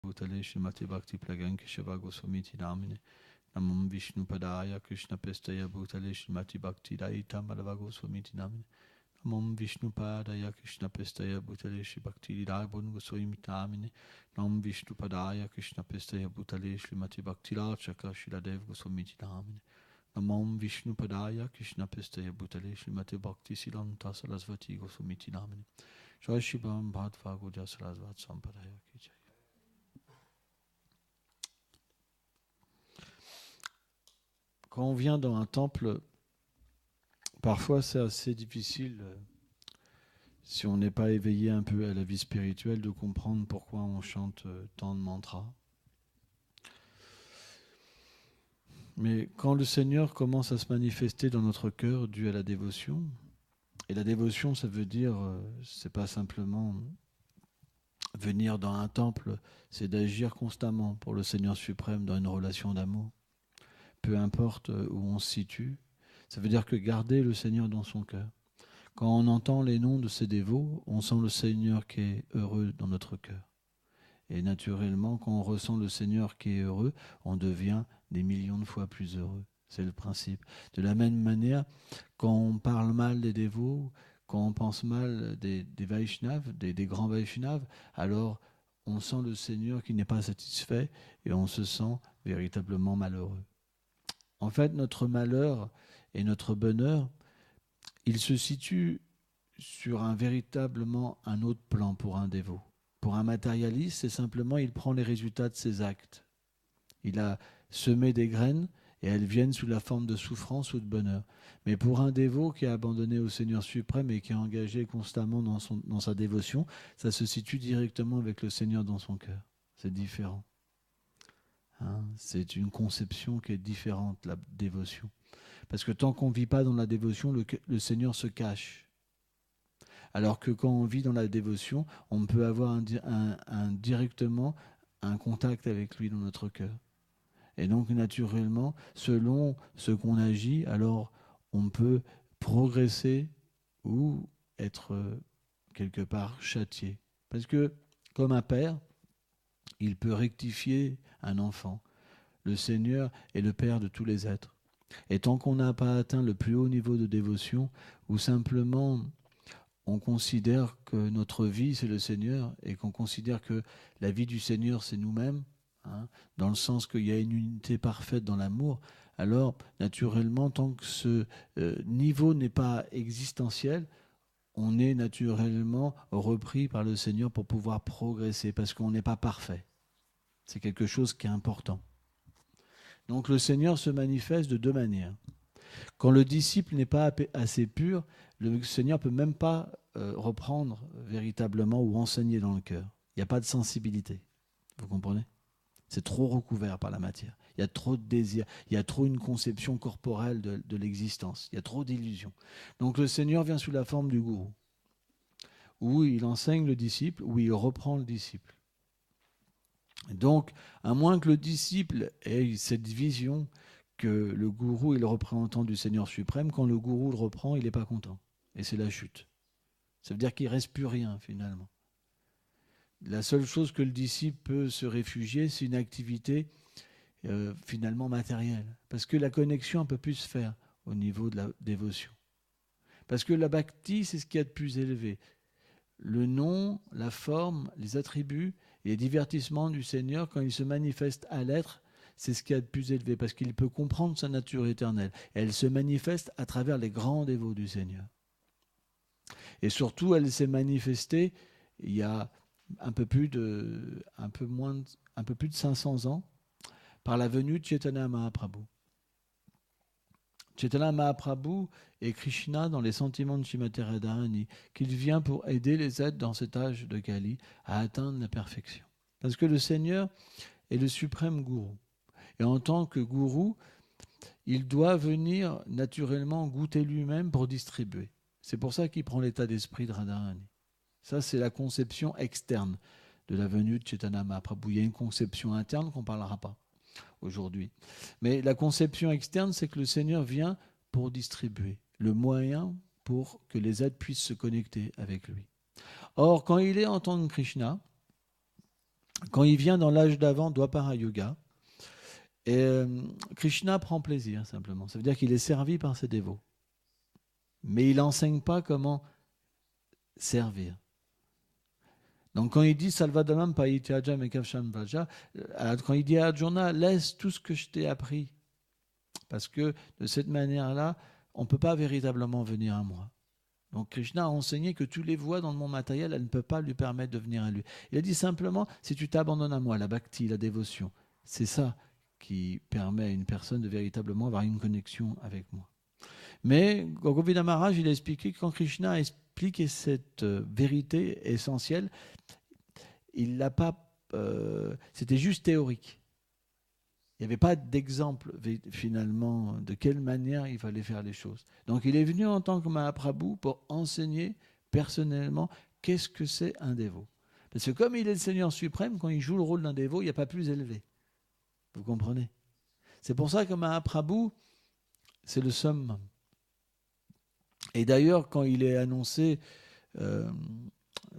Bhutale Srimati Bhakti Plagan Keshava Goswamiti Namine Namam Vishnu Padaya Krishna Pestaya Bhutale Srimati Bhakti Daita Madhava Goswamiti Namine Namam Vishnu Padaya Krishna Pestaya Bhutale Sri Bhakti Daibun Goswamiti Namine Namam Vishnu Padaya Krishna Pestaya Bhutale Srimati Bhakti Chakra Shiladev Goswamiti Namine Namam Vishnu Padaya Krishna Pestaya Bhutale Srimati Bhakti Silanta Sarasvati Goswamiti Namine Jai Shibam Bhadva Goja Sarasvat Sampadaya Ki Jai. Quand on vient dans un temple, parfois c'est assez difficile, si on n'est pas éveillé un peu à la vie spirituelle, de comprendre pourquoi on chante tant de mantras. Mais quand le Seigneur commence à se manifester dans notre cœur dû à la dévotion, et la dévotion ça veut dire, c'est pas simplement venir dans un temple, c'est d'agir constamment pour le Seigneur suprême dans une relation d'amour. Peu importe où on se situe, ça veut dire que garder le Seigneur dans son cœur. Quand on entend les noms de ses dévots, on sent le Seigneur qui est heureux dans notre cœur. Et naturellement, quand on ressent le Seigneur qui est heureux, on devient des millions de fois plus heureux. C'est le principe. De la même manière, quand on parle mal des dévots, quand on pense mal des Vaishnavas, des grands Vaishnavas, alors on sent le Seigneur qui n'est pas satisfait et on se sent véritablement malheureux. En fait, notre malheur et notre bonheur, il se situe sur véritablement un autre plan pour un dévot. Pour un matérialiste, c'est simplement, il prend les résultats de ses actes. Il a semé des graines et elles viennent sous la forme de souffrance ou de bonheur. Mais pour un dévot qui est abandonné au Seigneur suprême et qui est engagé constamment dans sa dévotion, ça se situe directement avec le Seigneur dans son cœur. C'est différent. C'est une conception qui est différente, la dévotion. Parce que tant qu'on ne vit pas dans la dévotion, le Seigneur se cache. Alors que quand on vit dans la dévotion, on peut avoir directement un contact avec lui dans notre cœur. Et donc naturellement, selon ce qu'on agit, alors on peut progresser ou être quelque part châtié. Parce que comme un père, il peut rectifier un enfant. Le Seigneur est le Père de tous les êtres. Et tant qu'on n'a pas atteint le plus haut niveau de dévotion, ou simplement on considère que notre vie c'est le Seigneur, et qu'on considère que la vie du Seigneur c'est nous-mêmes, dans le sens qu'il y a une unité parfaite dans l'amour, alors naturellement, tant que ce niveau n'est pas existentiel, on est naturellement repris par le Seigneur pour pouvoir progresser, parce qu'on n'est pas parfait. C'est quelque chose qui est important. Donc le Seigneur se manifeste de deux manières. Quand le disciple n'est pas assez pur, le Seigneur ne peut même pas reprendre véritablement ou enseigner dans le cœur. Il n'y a pas de sensibilité. Vous comprenez ? C'est trop recouvert par la matière. Il y a trop de désirs. Il y a trop une conception corporelle de l'existence. Il y a trop d'illusions. Donc le Seigneur vient sous la forme du gourou, où il enseigne le disciple, où il reprend le disciple. Donc, à moins que le disciple ait cette vision que le gourou est le représentant du Seigneur suprême, quand le gourou le reprend, il n'est pas content. Et c'est la chute. Ça veut dire qu'il ne reste plus rien, finalement. La seule chose que le disciple peut se réfugier, c'est une activité finalement matérielle. Parce que la connexion ne peut plus se faire au niveau de la dévotion. Parce que la bhakti, c'est ce qu'il y a de plus élevé. Le nom, la forme, les attributs et les divertissements du Seigneur, quand il se manifeste à l'être, c'est ce qu'il y a de plus élevé, parce qu'il peut comprendre sa nature éternelle. Et elle se manifeste à travers les grands dévots du Seigneur. Et surtout, elle s'est manifestée il y a un peu plus de 500 ans, par la venue de Chaitanya Mahaprabhu. Chaitanya Mahaprabhu est Krishna dans les sentiments de Srimati Radharani, qu'il vient pour aider les êtres dans cet âge de Kali à atteindre la perfection. Parce que le Seigneur est le suprême gourou. Et en tant que gourou, il doit venir naturellement goûter lui-même pour distribuer. C'est pour ça qu'il prend l'état d'esprit de Radharani. Ça, c'est la conception externe de la venue de Chaitanya Mahaprabhu. Il y a une conception interne qu'on ne parlera pas aujourd'hui. Mais la conception externe, c'est que le Seigneur vient pour distribuer, le moyen pour que les êtres puissent se connecter avec lui. Or, quand il est en tant que Krishna, Quand il vient dans l'âge d'avant, Dwapara Yuga, et Krishna prend plaisir simplement. Ça veut dire qu'il est servi par ses dévots. Mais il n'enseigne pas comment servir. Donc quand il dit Salvadamam Paityaja Mekavsham Vaja, quand il dit à Arjuna, laisse tout ce que je t'ai appris. Parce que de cette manière-là, on ne peut pas véritablement venir à moi. Donc Krishna a enseigné que tous les voies dans le monde matériel, elles ne peuvent pas lui permettre de venir à lui. Il a dit simplement, si tu t'abandonnes à moi, la bhakti, la dévotion, c'est ça qui permet à une personne de véritablement avoir une connexion avec moi. Mais Govinda Maharaj, il a expliqué que quand Krishna a expliqué cette vérité essentielle, il l'a pas, c'était juste théorique. Il n'y avait pas d'exemple finalement de quelle manière il fallait faire les choses. Donc il est venu en tant que Mahaprabhu pour enseigner personnellement qu'est-ce que c'est un dévot. Parce que comme il est le Seigneur suprême, quand il joue le rôle d'un dévot, il n'y a pas plus élevé. Vous comprenez? C'est pour ça que Mahaprabhu, c'est le summum. Et d'ailleurs, quand il est annoncé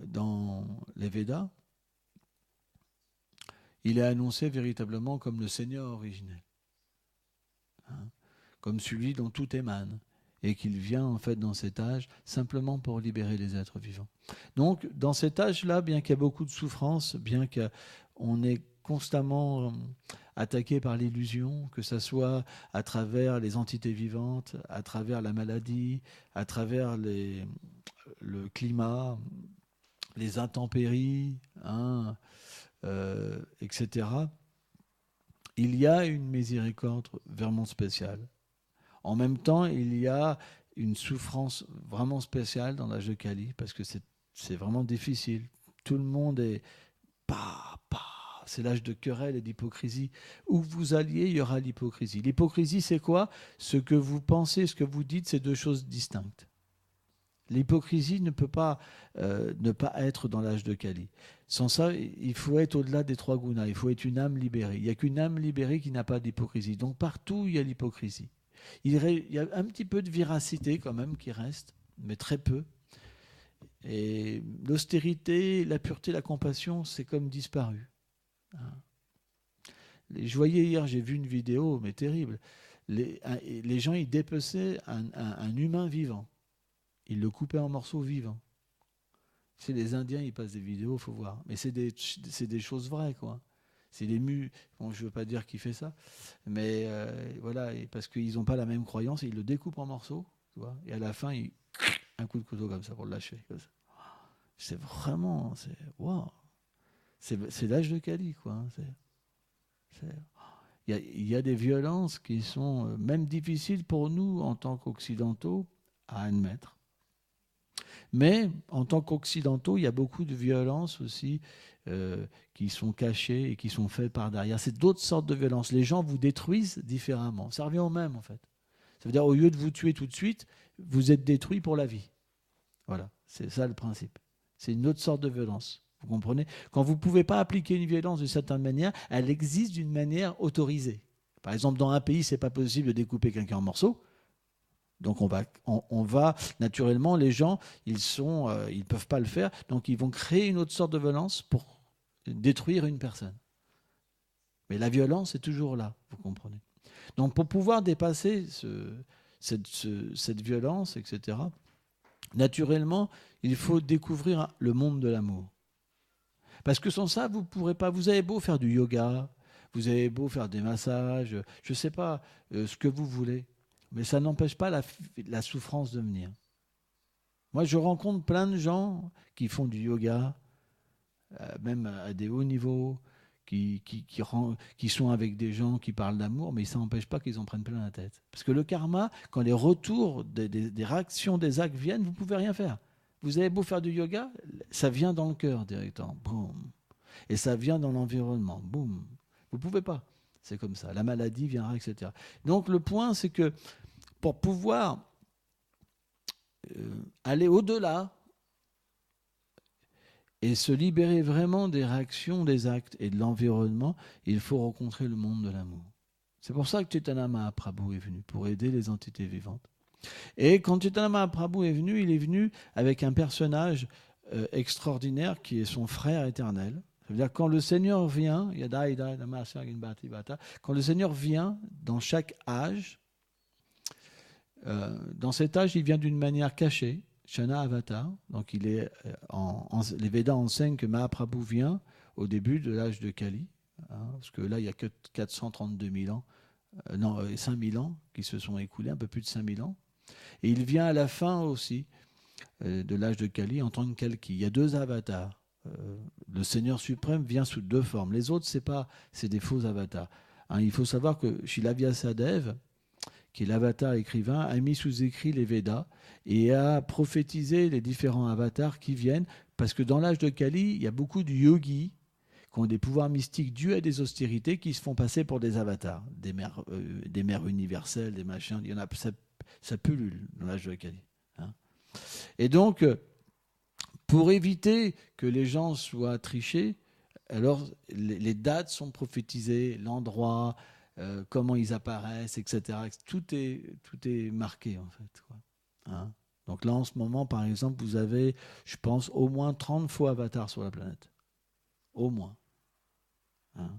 dans les Védas, il est annoncé véritablement comme le Seigneur originel, comme celui dont tout émane, et qu'il vient en fait dans cet âge simplement pour libérer les êtres vivants. Donc dans cet âge-là, bien qu'il y ait beaucoup de souffrance, bien qu'on est constamment attaqué par l'illusion, que ce soit à travers les entités vivantes, à travers la maladie, à travers le climat, les intempéries, etc., il y a une miséricorde vraiment spéciale. En même temps, il y a une souffrance vraiment spéciale dans l'âge de Kali, parce que c'est vraiment difficile. Tout le monde est... C'est l'âge de querelle et d'hypocrisie. Où vous alliez, il y aura l'hypocrisie. L'hypocrisie, c'est quoi? Ce que vous pensez, ce que vous dites, c'est deux choses distinctes. L'hypocrisie ne peut pas ne pas être dans l'âge de Kali. Sans ça, il faut être au-delà des trois gunas. Il faut être une âme libérée. Il n'y a qu'une âme libérée qui n'a pas d'hypocrisie. Donc partout, il y a l'hypocrisie. Il y a un petit peu de véracité quand même qui reste, mais très peu. Et l'austérité, la pureté, la compassion, c'est comme disparu. Je voyais hier, j'ai vu une vidéo, mais terrible. Les gens, ils dépeçaient un humain vivant. Ils le coupaient en morceaux vivants. C'est les Indiens, ils passent des vidéos, il faut voir. Mais c'est des choses vraies, quoi. C'est les bon, je ne veux pas dire qui fait ça, mais voilà, parce qu'ils n'ont pas la même croyance, ils le découpent en morceaux, tu vois, et à la fin, un coup de couteau comme ça pour le lâcher. Comme ça. C'est vraiment, wow. C'est l'âge de Kali, quoi. Il y a des violences qui sont même difficiles pour nous en tant qu'occidentaux à admettre. Mais en tant qu'occidentaux, il y a beaucoup de violences aussi qui sont cachées et qui sont faites par derrière. C'est d'autres sortes de violences. Les gens vous détruisent différemment. Ça revient au même, en fait. Ça veut dire, au lieu de vous tuer tout de suite, vous êtes détruit pour la vie. Voilà, c'est ça le principe. C'est une autre sorte de violence. Vous comprenez? Quand vous ne pouvez pas appliquer une violence d'une certaine manière, elle existe d'une manière autorisée. Par exemple, dans un pays, ce n'est pas possible de découper quelqu'un en morceaux. Donc on va naturellement, les gens, ils peuvent pas le faire, donc ils vont créer une autre sorte de violence pour détruire une personne. Mais la violence est toujours là, vous comprenez. Donc pour pouvoir dépasser cette violence, etc., naturellement, il faut découvrir le monde de l'amour. Parce que sans ça, vous pourrez pas. Vous avez beau faire du yoga, vous avez beau faire des massages, je ne sais pas ce que vous voulez. Mais ça n'empêche pas la souffrance de venir. Moi, je rencontre plein de gens qui font du yoga, même à des hauts niveaux, qui sont avec des gens qui parlent d'amour, mais ça n'empêche pas qu'ils en prennent plein la tête. Parce que le karma, quand les retours des réactions des actes viennent, vous ne pouvez rien faire. Vous avez beau faire du yoga, ça vient dans le cœur directement. Boum. Et ça vient dans l'environnement. Boum. Vous ne pouvez pas. C'est comme ça. La maladie viendra, etc. Donc le point, c'est que pour pouvoir aller au-delà et se libérer vraiment des réactions, des actes et de l'environnement, il faut rencontrer le monde de l'amour. C'est pour ça que Chaitanya Mahaprabhu est venu, pour aider les entités vivantes. Et quand Chaitanya Mahaprabhu est venu avec un personnage extraordinaire qui est son frère éternel, Ça veut dire quand le Seigneur vient, quand le Seigneur vient dans chaque âge, dans cet âge, il vient d'une manière cachée, Shana Avatar. Donc il est les Védas enseignent que Mahaprabhu vient au début de l'âge de Kali, hein, parce que là il n'y a que 432 000 ans, 5 000 ans qui se sont écoulés, un peu plus de 5 000 ans. Et il vient à la fin aussi de l'âge de Kali en tant que Kalki. Il y a deux avatars. Le Seigneur suprême vient sous deux formes. Les autres, c'est des faux avatars. Hein, il faut savoir que Shilavyasadev, qui est l'avatar écrivain, a mis sous écrit les Védas et a prophétisé les différents avatars qui viennent, parce que dans l'âge de Kali, il y a beaucoup de yogis qui ont des pouvoirs mystiques dus à des austérités qui se font passer pour des avatars, des mères universelles, des machins. Il y en a, ça pullule dans l'âge de Kali. Hein. Et donc, pour éviter que les gens soient trichés, alors les dates sont prophétisées, l'endroit, comment ils apparaissent, etc. Tout est marqué, en fait. Quoi. Hein. Donc là, en ce moment, par exemple, vous avez, je pense, au moins 30 faux avatars sur la planète. Au moins. Hein.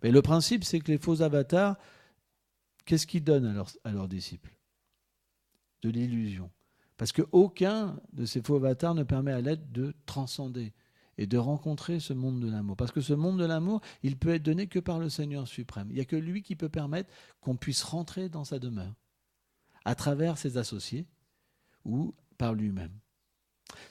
Mais le principe, c'est que les faux avatars, qu'est-ce qu'ils donnent à leurs disciples? De l'illusion. Parce qu'aucun de ces faux avatars ne permet à l'être de transcender et de rencontrer ce monde de l'amour. Parce que ce monde de l'amour, il peut être donné que par le Seigneur suprême. Il n'y a que lui qui peut permettre qu'on puisse rentrer dans sa demeure, à travers ses associés ou par lui-même.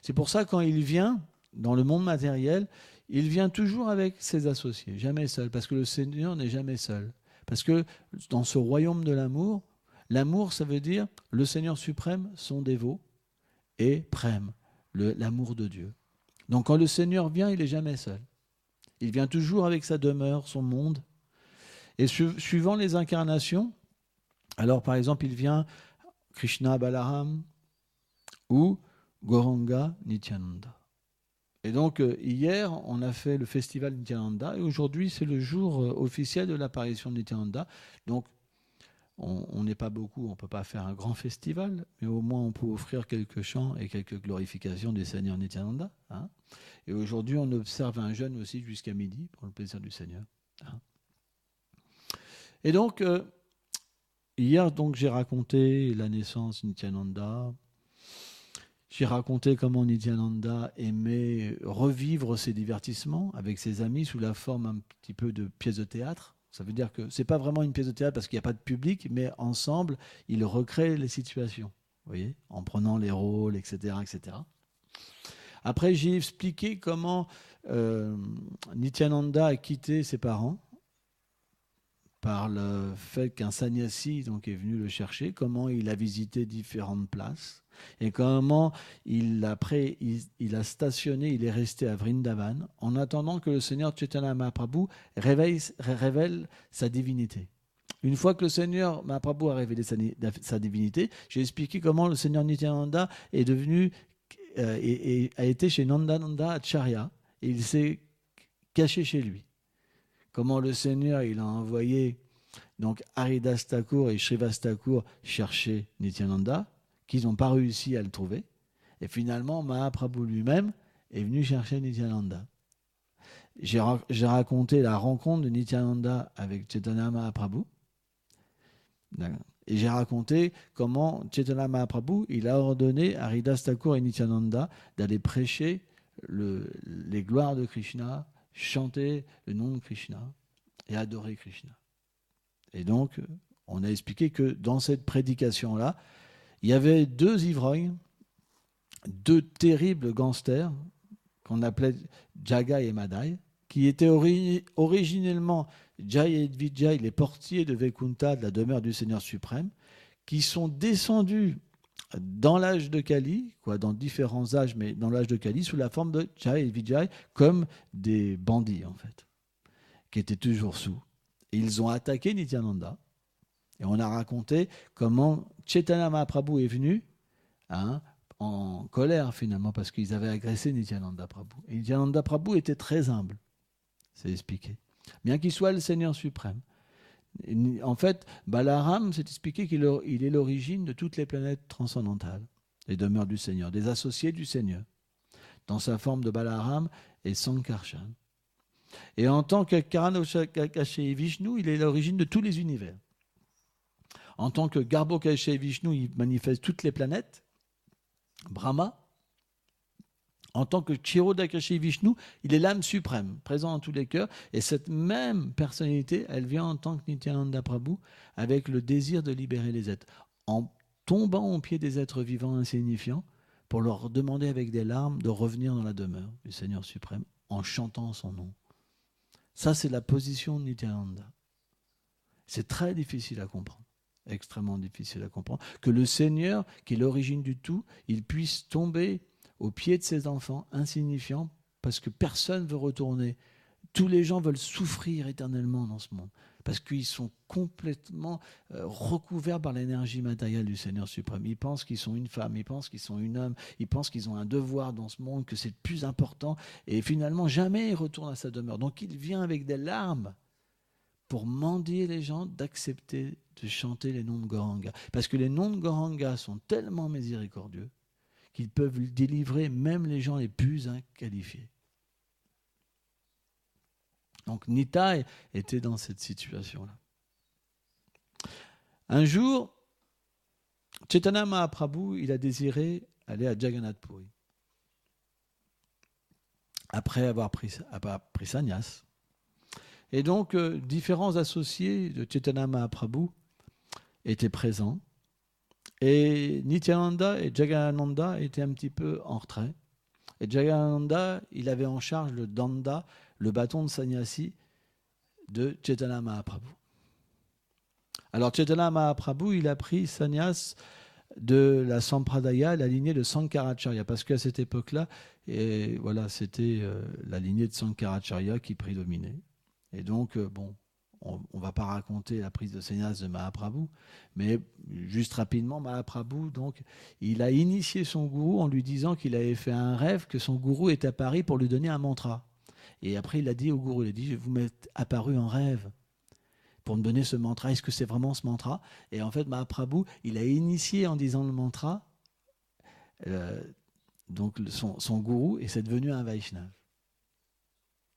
C'est pour ça, quand il vient dans le monde matériel, il vient toujours avec ses associés, jamais seul, parce que le Seigneur n'est jamais seul. Parce que dans ce royaume de l'amour, l'amour, ça veut dire le Seigneur suprême, son dévot, et prème, l'amour de Dieu. Donc quand le Seigneur vient, il n'est jamais seul. Il vient toujours avec sa demeure, son monde. Et suivant les incarnations, alors par exemple, il vient Krishna Balaram ou Gauranga Nityananda. Et donc hier, on a fait le festival Nityananda, et aujourd'hui, c'est le jour officiel de l'apparition de Nityananda. Donc on n'est pas beaucoup, on ne peut pas faire un grand festival, mais au moins on peut offrir quelques chants et quelques glorifications du Seigneur Nityananda. Hein. Et aujourd'hui, on observe un jeûne aussi jusqu'à midi pour le plaisir du Seigneur. Hein. Et donc, hier, j'ai raconté la naissance de Nityananda. J'ai raconté comment Nityananda aimait revivre ses divertissements avec ses amis sous la forme un petit peu de pièce de théâtre. Ça veut dire que ce n'est pas vraiment une pièce de théâtre parce qu'il n'y a pas de public, mais ensemble, ils recréent les situations, vous voyez, en prenant les rôles, etc. etc. Après, j'ai expliqué comment Nityananda a quitté ses parents par le fait qu'un sannyasi est venu le chercher, comment il a visité différentes places, et comment il a stationné, il est resté à Vrindavan, en attendant que le Seigneur Chaitanya Mahaprabhu révèle sa divinité. Une fois que le Seigneur Mahaprabhu a révélé sa divinité, j'ai expliqué comment le Seigneur Nityananda est devenu et a été chez Nandananda Acharya, et il s'est caché chez lui. Comment le Seigneur il a envoyé donc Haridas Thakur et Srivas Thakur chercher Nityananda, qu'ils n'ont pas réussi à le trouver. Et finalement, Mahaprabhu lui-même est venu chercher Nityananda. J'ai raconté la rencontre de Nityananda avec Chaitanya Mahaprabhu. Et j'ai raconté comment Chaitanya Mahaprabhu il a ordonné à Haridas Thakur et Nityananda d'aller prêcher les gloires de Krishna, chanter le nom de Krishna et adorer Krishna. Et donc, on a expliqué que dans cette prédication-là, il y avait deux ivrognes, deux terribles gangsters, qu'on appelait Jaga et Madai, qui étaient originellement Jai et Vijay, les portiers de Vaikuntha, de la demeure du Seigneur suprême, qui sont descendus dans l'âge de Kali, dans différents âges, mais dans l'âge de Kali, sous la forme de Jai et Vijay, comme des bandits, en fait, qui étaient toujours sous. Et ils ont attaqué Nityananda. Et on a raconté comment Chaitanya Mahaprabhu est venu en colère, finalement, parce qu'ils avaient agressé Nityananda Prabhu. Et Nityananda Prabhu était très humble, c'est expliqué. Bien qu'il soit le Seigneur suprême. En fait, Balaram, c'est expliqué qu'il est l'origine de toutes les planètes transcendantales, les demeures du Seigneur, des associés du Seigneur. Dans sa forme de Balaram et Sankarshan. Et en tant que Karanokashe Vishnu, il est l'origine de tous les univers. En tant que Garbhokashe Vishnu, il manifeste toutes les planètes, Brahma. En tant que Kshirodakashi Vishnu, il est l'âme suprême, présent dans tous les cœurs. Et cette même personnalité, elle vient en tant que Nityananda Prabhu, avec le désir de libérer les êtres. En tombant au pied des êtres vivants insignifiants, pour leur demander avec des larmes de revenir dans la demeure du Seigneur suprême, en chantant son nom. Ça, c'est la position de Nityananda. C'est très difficile à comprendre. Extrêmement difficile à comprendre. Que le Seigneur, qui est l'origine du tout, il puisse tomber au pied de ses enfants insignifiants, parce que personne ne veut retourner. Tous les gens veulent souffrir éternellement dans ce monde, parce qu'ils sont complètement recouverts par l'énergie matérielle du Seigneur suprême. Ils pensent qu'ils sont une femme, ils pensent qu'ils sont un homme, ils pensent qu'ils ont un devoir dans ce monde, que c'est le plus important, et finalement jamais ils retournent à sa demeure. Donc il vient avec des larmes pour mendier les gens d'accepter de chanter les noms de Gauranga. Parce que les noms de Gauranga sont tellement miséricordieux qu'ils peuvent délivrer même les gens les plus inqualifiés. Donc Nitai était dans cette situation-là. Un jour, Chaitanya Mahaprabhu, il a désiré aller à Jagannath Puri. Après avoir pris sannyas. Et donc, différents associés de Chaitanya Mahaprabhu étaient présents. Et Nityananda et Jagadananda étaient un petit peu en retrait. Et Jagadananda, il avait en charge le danda, le bâton de sannyasi de Chaitanya Mahaprabhu. Alors Chaitanya Mahaprabhu, il a pris sannyas de la Sampradaya, la lignée de Sankaracharya, parce qu'à cette époque-là, et voilà, c'était la lignée de Sankaracharya qui prédominait. Et donc, on ne va pas raconter la prise de sannyas de Mahaprabhu, mais juste rapidement, Mahaprabhu, donc, il a initié son gourou en lui disant qu'il avait fait un rêve, que son gourou était à Paris pour lui donner un mantra. Et après, il a dit au gourou, il a dit, je vais vous m'être apparu en rêve pour me donner ce mantra. Est-ce que c'est vraiment ce mantra? Et en fait, Mahaprabhu, il a initié en disant le mantra, donc son gourou, et c'est devenu un Vaishnav.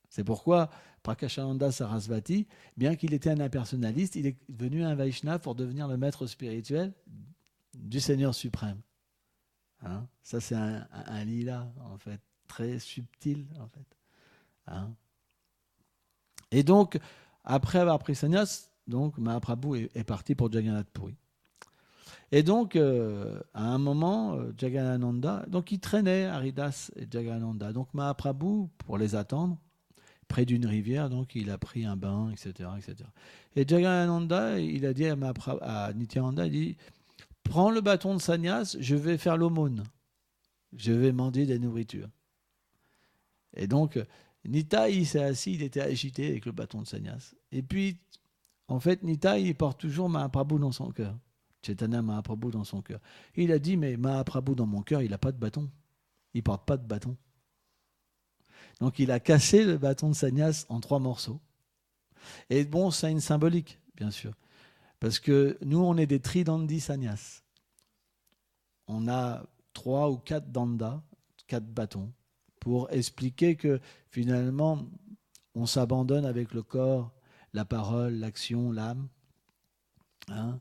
C'est pourquoi Prakashananda Sarasvati, bien qu'il était un impersonnaliste, il est devenu un Vaishnav pour devenir le maître spirituel du Seigneur suprême. Hein? Ça, c'est un lila, en fait, très subtil, en fait. Hein? Et donc, après avoir pris sannyas, donc Mahaprabhu est parti pour Jagannath Puri. Et donc, à un moment, Jagadananda, donc il traînait Haridas et Jagadananda. Donc Mahaprabhu, pour les attendre, près d'une rivière, donc il a pris un bain, etc. etc. Et Jagadananda, il a dit à Nityananda, il dit, prends le bâton de sannyas, je vais faire l'aumône. Je vais mendier des nourritures. Et donc, Nitai, il s'est assis, il était agité avec le bâton de sannyas. Et puis, en fait, Nitai, il porte toujours Mahaprabhu dans son cœur. Chaitanya Mahaprabhu dans son cœur. Et il a dit, mais Mahaprabhu dans mon cœur, il n'a pas de bâton. Il ne porte pas de bâton. Donc il a cassé le bâton de sannyas en 3 morceaux. Et bon, ça a une symbolique, bien sûr. Parce que nous, on est des tridandi sannyas. On a 3 ou 4 dandas, 4 bâtons, pour expliquer que finalement, on s'abandonne avec le corps, la parole, l'action, l'âme. Hein?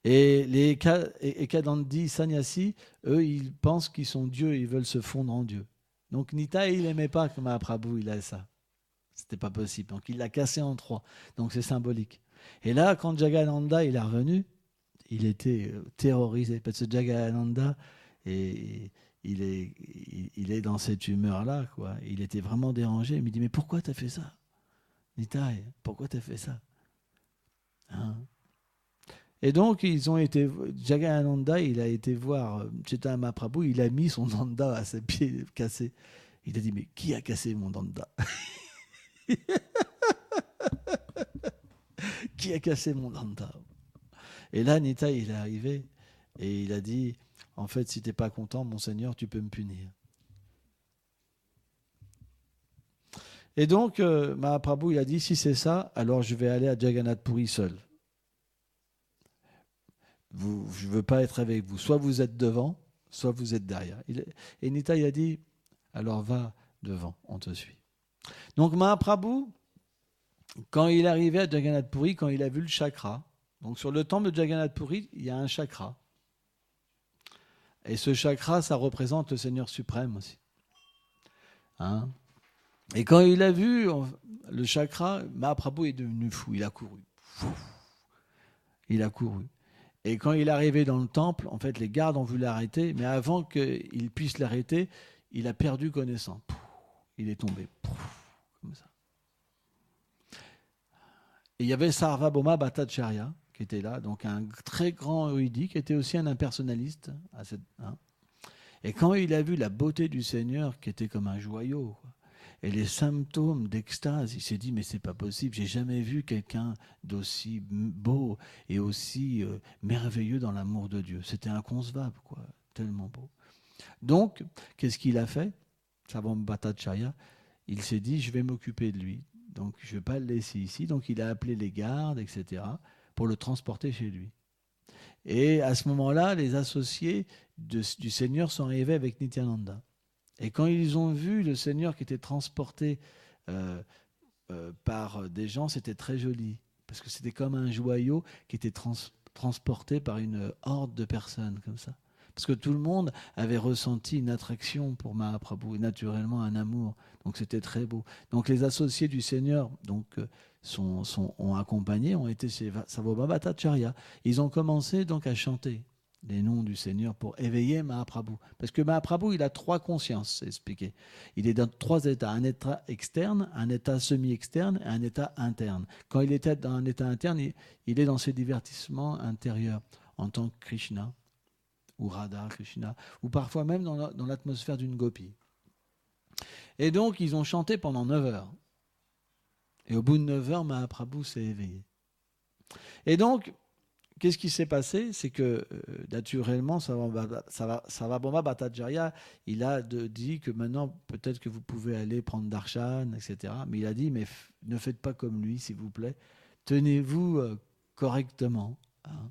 Et les Kadandi sannyasi, eux, ils pensent qu'ils sont Dieu, ils veulent se fondre en Dieu. Donc Nitai, il n'aimait pas que Mahaprabhu il ait ça. C'était pas possible. Donc il l'a cassé en 3. Donc c'est symbolique. Et là, quand Jagadananda il est revenu, il était terrorisé. Parce que Jagadananda, il est dans cette humeur-là, quoi. Il était vraiment dérangé. Il me dit, mais pourquoi tu as fait ça, Nitai? Pourquoi tu as fait ça? Hein? Et donc, Jagadananda, il a été voir Chaitanya Mahaprabhu, il a mis son danda à ses pieds cassés. Il a dit, mais qui a cassé mon danda? Qui a cassé mon danda? Et là, Nitai, il est arrivé et il a dit, en fait, si tu n'es pas content, mon Seigneur, tu peux me punir. Et donc, Mahaprabhu, il a dit, si c'est ça, alors je vais aller à Jagannath Puri seul. Je ne veux pas être avec vous. Soit vous êtes devant, soit vous êtes derrière. Et Nitai a dit, alors va devant, on te suit. Donc Mahaprabhu, quand il est arrivé à Jagannath Puri, quand il a vu le chakra, donc sur le temple de Jagannath Puri, il y a un chakra. Et ce chakra, ça représente le Seigneur suprême aussi. Hein? Et quand il a vu le chakra, Mahaprabhu est devenu fou, il a couru. Il a couru. Et quand il est arrivé dans le temple, en fait, les gardes ont voulu l'arrêter, mais avant qu'ils puissent l'arrêter, il a perdu connaissance. Il est tombé. Comme ça. Et il y avait Sarvabhauma Bhattacharya qui était là, donc un très grand érudit, qui était aussi un impersonnaliste. Et quand il a vu la beauté du Seigneur, qui était comme un joyau, et les symptômes d'extase, il s'est dit, mais c'est pas possible, j'ai jamais vu quelqu'un d'aussi beau et aussi merveilleux dans l'amour de Dieu. C'était inconcevable, quoi, tellement beau. Donc, qu'est-ce qu'il a fait, Sarvabhauma Bhattacharya? Il s'est dit, je vais m'occuper de lui. Donc, je ne vais pas le laisser ici. Donc, il a appelé les gardes, etc., pour le transporter chez lui. Et à ce moment-là, les associés du Seigneur sont arrivés avec Nityananda. Et quand ils ont vu le Seigneur qui était transporté par des gens, c'était très joli. Parce que c'était comme un joyau qui était transporté par une horde de personnes, comme ça. Parce que tout le monde avait ressenti une attraction pour Mahaprabhu et naturellement un amour. Donc c'était très beau. Donc les associés du Seigneur ont accompagné, ont été chez Sarvabhauma Bhattacharya. Ils ont commencé donc à chanter les noms du Seigneur pour éveiller Mahaprabhu. Parce que Mahaprabhu, il a trois consciences, c'est expliqué. Il est dans trois états. Un état externe, un état semi-externe et un état interne. Quand il était dans un état interne, il est dans ses divertissements intérieurs en tant que Krishna, ou Radha, Krishna, ou parfois même dans l'atmosphère d'une gopi. Et donc, ils ont chanté pendant 9 heures. Et au bout de 9 heures, Mahaprabhu s'est éveillé. Et donc, qu'est-ce qui s'est passé? C'est que, naturellement, Sarvabhauma Bhattacharya, il a dit que maintenant, peut-être que vous pouvez aller prendre darshan, etc. Mais il a dit, mais ne faites pas comme lui, s'il vous plaît. Tenez-vous correctement. Hein.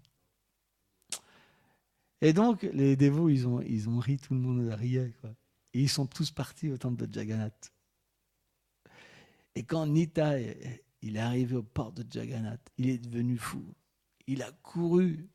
Et donc, les dévots, ils ont ri, tout le monde riait, quoi. Et ils sont tous partis au temple de Jagannath. Et quand Nitai, il est arrivé aux portes de Jagannath, il est devenu fou. Il a couru.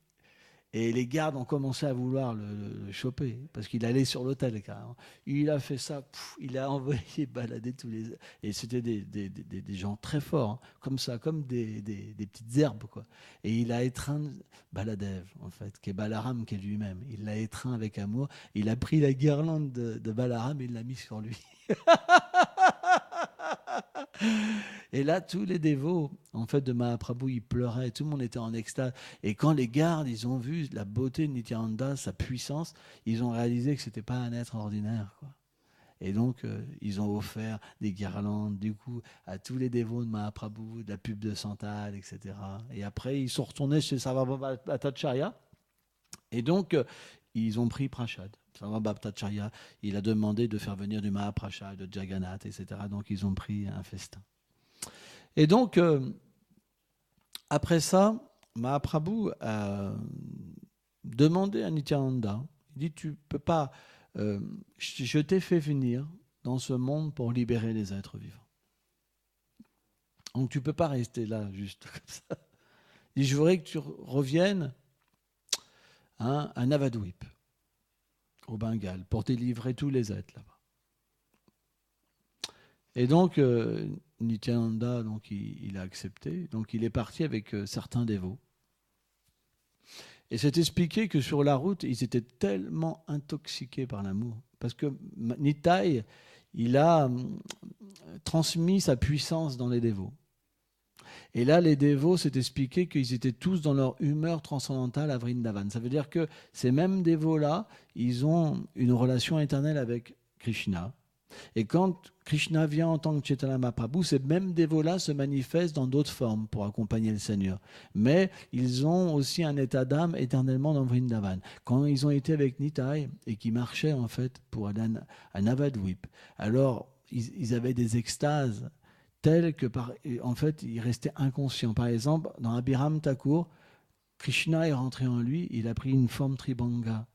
Et les gardes ont commencé à vouloir le choper, parce qu'il allait sur l'autel, carrément. Il a fait ça, il a envoyé balader tous les... Et c'était des gens très forts, hein, comme ça, comme des petites herbes, quoi. Et il a étreint Baladev, en fait, qui est Balaram, qui est lui-même. Il l'a étreint avec amour. Il a pris la guirlande de Balaram et il l'a mis sur lui. Et là, tous les dévots, en fait, de Mahaprabhu, ils pleuraient, tout le monde était en extase. Et quand les gardes, ils ont vu la beauté de Nityananda, sa puissance, ils ont réalisé que c'était pas un être ordinaire, quoi. Et donc, ils ont offert des guirlandes, du coup, à tous les dévots de Mahaprabhu, de la pub de Santal, etc. Et après, ils sont retournés chez Sarvabhauma Bhattacharya. Et donc, ils ont pris Prashad. Sarvabhauma Bhattacharya, il a demandé de faire venir du Mahaprashad, de Jagannath, etc. Donc, ils ont pris un festin. Et donc, après ça, Mahaprabhu a demandé à Nityananda, il dit, tu peux pas, je t'ai fait venir dans ce monde pour libérer les êtres vivants. Donc tu peux pas rester là juste comme ça. Il dit, je voudrais que tu reviennes à Navadvip, au Bengale, pour délivrer tous les êtres là-bas. Et donc, Nityananda, donc, il a accepté. Donc, il est parti avec certains dévots. Et c'est expliqué que sur la route, ils étaient tellement intoxiqués par l'amour. Parce que Nitai, il a transmis sa puissance dans les dévots. Et là, les dévots, c'est expliqué qu'ils étaient tous dans leur humeur transcendantale à Vrindavan. Ça veut dire que ces mêmes dévots-là, ils ont une relation éternelle avec Krishna. Et quand Krishna vient en tant que Chaitanya Mahaprabhu, ces mêmes dévots-là se manifestent dans d'autres formes pour accompagner le Seigneur. Mais ils ont aussi un état d'âme éternellement dans Vrindavan. Quand ils ont été avec Nitai et qui marchaient en fait pour aller à Navadvip, alors ils avaient des extases telles que en fait ils restaient inconscients. Par exemple, dans Abhiram Thakur, Krishna est rentré en lui, il a pris une forme tribanga.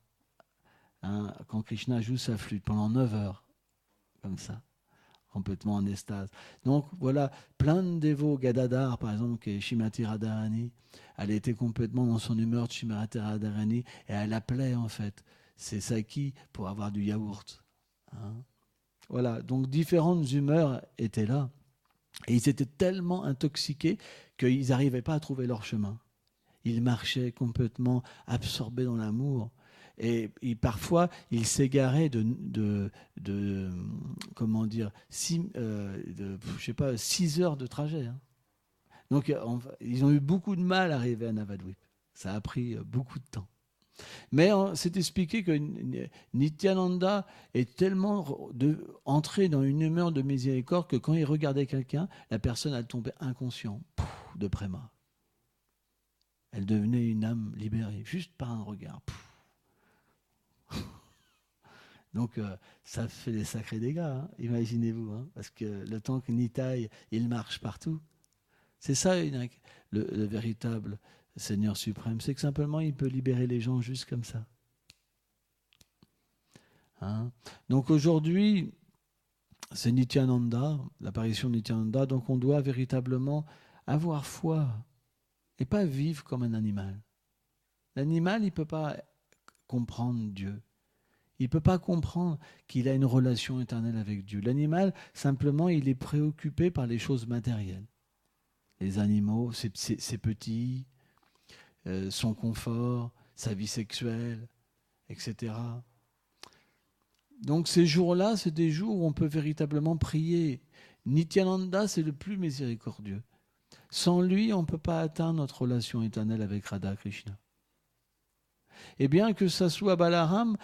Hein, quand Krishna joue sa flûte pendant 9 heures. Comme ça, complètement en extase. Donc voilà, plein de dévots, Gadadhar par exemple, qui est Shrimati Radharani, elle était complètement dans son humeur de Shrimati Radharani, et elle appelait en fait ses Saki pour avoir du yaourt. Hein. Voilà, donc différentes humeurs étaient là. Et ils étaient tellement intoxiqués qu'ils n'arrivaient pas à trouver leur chemin. Ils marchaient complètement absorbés dans l'amour. Et parfois, ils s'égaraient comment dire, 6 heures de trajet. Hein. Donc, ils ont eu beaucoup de mal à arriver à Navadvip. Ça a pris beaucoup de temps. Mais c'est expliqué que Nityananda est tellement entré dans une humeur de miséricorde que quand il regardait quelqu'un, la personne elle tombait inconsciente de préma. Elle devenait une âme libérée, juste par un regard. Donc ça fait des sacrés dégâts, hein, imaginez-vous, hein, parce que le temps que Nitai, il marche partout. C'est ça le véritable Seigneur suprême, c'est que simplement il peut libérer les gens juste comme ça. Hein. Donc aujourd'hui, c'est Nityananda, l'apparition de Nityananda, donc on doit véritablement avoir foi et pas vivre comme un animal. L'animal, il ne peut pas comprendre Dieu. Il ne peut pas comprendre qu'il a une relation éternelle avec Dieu. L'animal, simplement, il est préoccupé par les choses matérielles. Les animaux, c'est petit, son confort, sa vie sexuelle, etc. Donc ces jours-là, c'est des jours où on peut véritablement prier. Nityananda, c'est le plus miséricordieux. Sans lui, on ne peut pas atteindre notre relation éternelle avec Radha Krishna. Et bien que ça soit Balaram,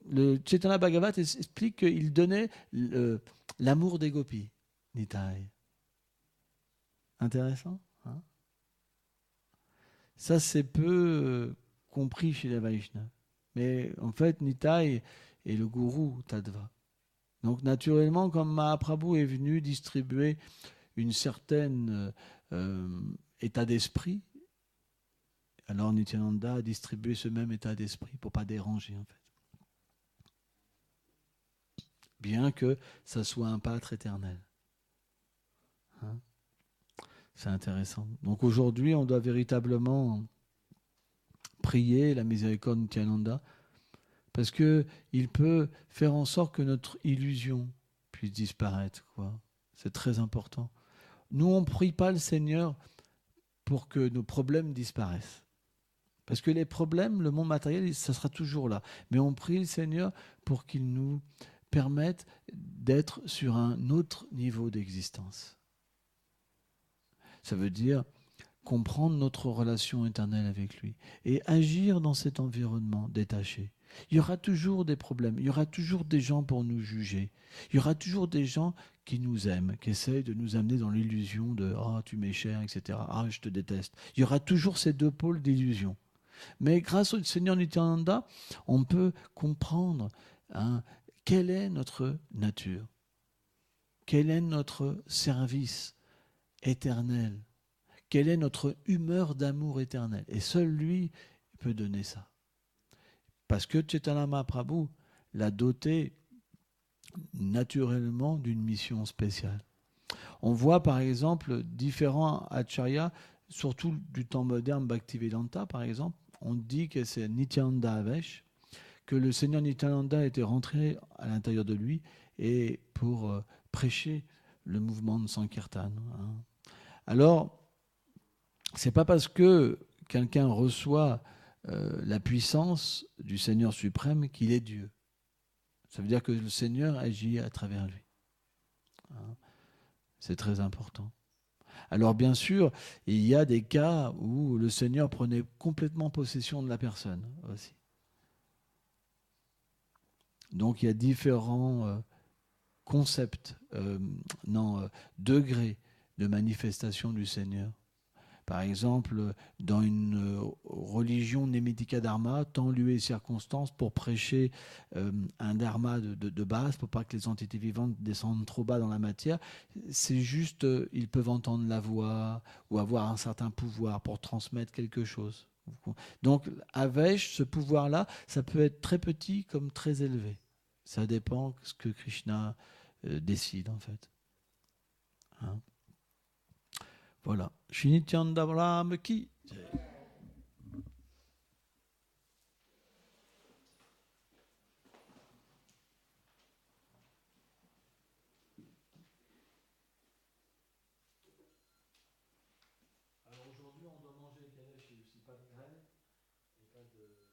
le Chaitanya Bhagavat explique qu'il donnait l'amour des gopis, Nitai. Intéressant, hein? Ça, c'est peu compris chez les Vaishnavas. Mais en fait, Nitai est le gourou Tattva. Donc naturellement, comme Mahaprabhu est venu distribuer une certaine état d'esprit, alors Nityananda a distribué ce même état d'esprit pour ne pas déranger en fait. Bien que ça soit un pâtre éternel. Hein? C'est intéressant. Donc aujourd'hui, on doit véritablement prier la miséricorde de Nityananda parce qu'il peut faire en sorte que notre illusion puisse disparaître. Quoi. C'est très important. Nous, on ne prie pas le Seigneur pour que nos problèmes disparaissent. Parce que les problèmes, le monde matériel, ça sera toujours là. Mais on prie le Seigneur pour qu'il nous permette d'être sur un autre niveau d'existence. Ça veut dire comprendre notre relation éternelle avec lui et agir dans cet environnement détaché. Il y aura toujours des problèmes, il y aura toujours des gens pour nous juger, il y aura toujours des gens qui nous aiment, qui essayent de nous amener dans l'illusion de « Ah, tu m'es cher, etc. Ah, je te déteste ». Il y aura toujours ces deux pôles d'illusion. Mais grâce au Seigneur Nityananda, on peut comprendre quelle est notre nature, quel est notre service éternel, quelle est notre humeur d'amour éternel. Et seul lui peut donner ça. Parce que Chaitanya Mahaprabhu l'a doté naturellement d'une mission spéciale. On voit par exemple différents acharyas, surtout du temps moderne, Bhaktivedanta par exemple, on dit que c'est Nityananda Avesh, que le Seigneur Nityananda était rentré à l'intérieur de lui et pour prêcher le mouvement de Sankirtan. Hein. Alors, c'est pas parce que quelqu'un reçoit la puissance du Seigneur suprême qu'il est Dieu. Ça veut dire que le Seigneur agit à travers lui. Hein. C'est très important. Alors bien sûr, il y a des cas où le Seigneur prenait complètement possession de la personne aussi. Donc il y a différents concepts, degrés de manifestation du Seigneur. Par exemple, dans une religion Nemitika Dharma, temps, lieu et circonstances pour prêcher un dharma de base, pour pas que les entités vivantes descendent trop bas dans la matière, c'est juste, ils peuvent entendre la voix ou avoir un certain pouvoir pour transmettre quelque chose. Donc, avec ce pouvoir-là, ça peut être très petit comme très élevé. Ça dépend de ce que Krishna décide en fait. Hein. Voilà. Shinitian d'Abraham qui. Alors aujourd'hui, on doit manger avec c'est pas de graines et pas de.